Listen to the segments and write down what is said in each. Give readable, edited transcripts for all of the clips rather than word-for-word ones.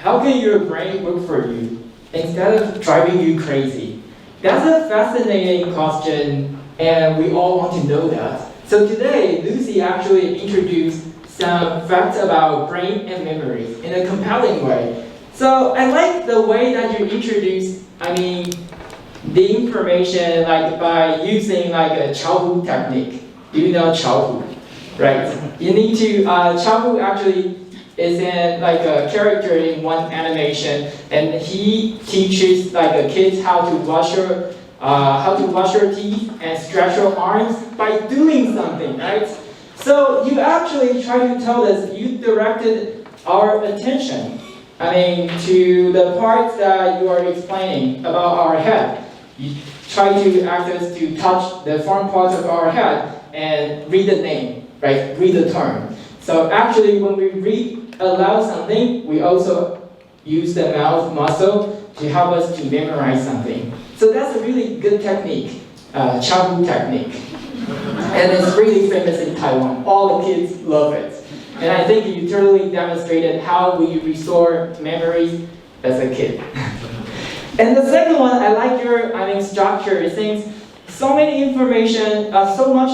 how can your brain work for you instead of driving you crazy? That's a fascinating question, and we all want to know that. So today, Lucy actually introduced some facts about brain and memories in a compelling way. So I like the way that you introduced, the information by using a childhood technique. Do you know childhood? Right? You need to, childhood actually is in a character in one animation, and he teaches kids how to wash your teeth and stretch your arms by doing something, right? So you actually try to tell us you directed our attention, to the parts that you are explaining about our head. You try to ask us to touch the front parts of our head and read the name, right? Read the term. So actually, when we read aloud something, we also use the mouth muscle to help us to memorize something. So that's a really good technique, childhood technique. And it's really famous in Taiwan. All the kids love it. And I think you totally demonstrated how we restore memories as a kid. And the second one, I like your structure. Since so much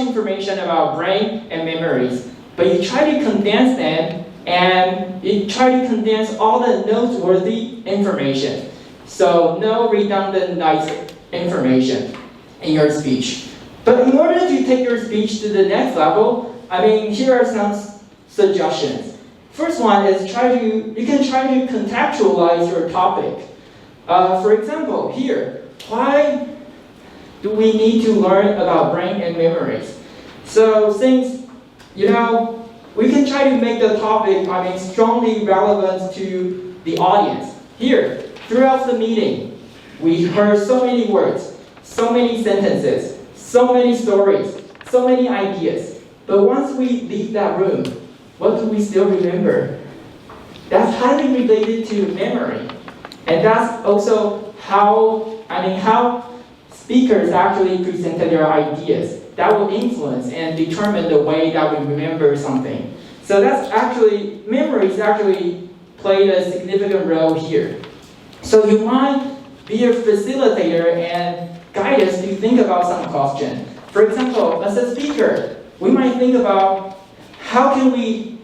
information about brain and memories, but you try to condense them, and you try to condense all the noteworthy information. So no redundant information in your speech. But in order to take your speech to the next level, here are some suggestions. First one is you can try to contextualize your topic. For example, here, why do we need to learn about brain and memories? So since, we can try to make the topic, strongly relevant to the audience. Here, throughout the meeting, we heard so many words, so many sentences, so many stories, so many ideas. But once we leave that room, what do we still remember? That's highly related to memory. And that's also how speakers actually presented their ideas. That will influence and determine the way that we remember something. So memories actually played a significant role here. So you might be a facilitator and guide us to think about some question. For example, as a speaker, we might think about how can we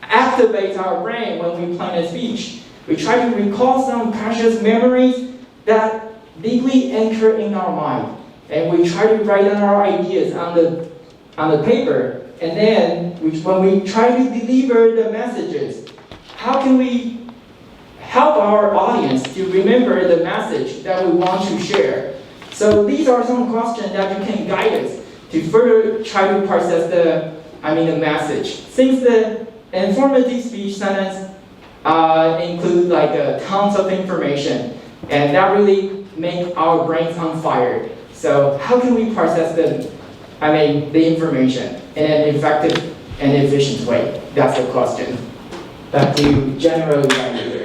activate our brain when we plan a speech. We try to recall some precious memories that deeply anchor in our mind. And we try to write down our ideas on the paper. And then when we try to deliver the messages, how can we help our audience to remember the message that we want to share? So these are some questions that you can guide us to further try to process the message. Since the informative speech sentence include tons of information, and that really make our brains on fire. So how can we process the information in an effective and efficient way? That's the question. Back to General Evaluator.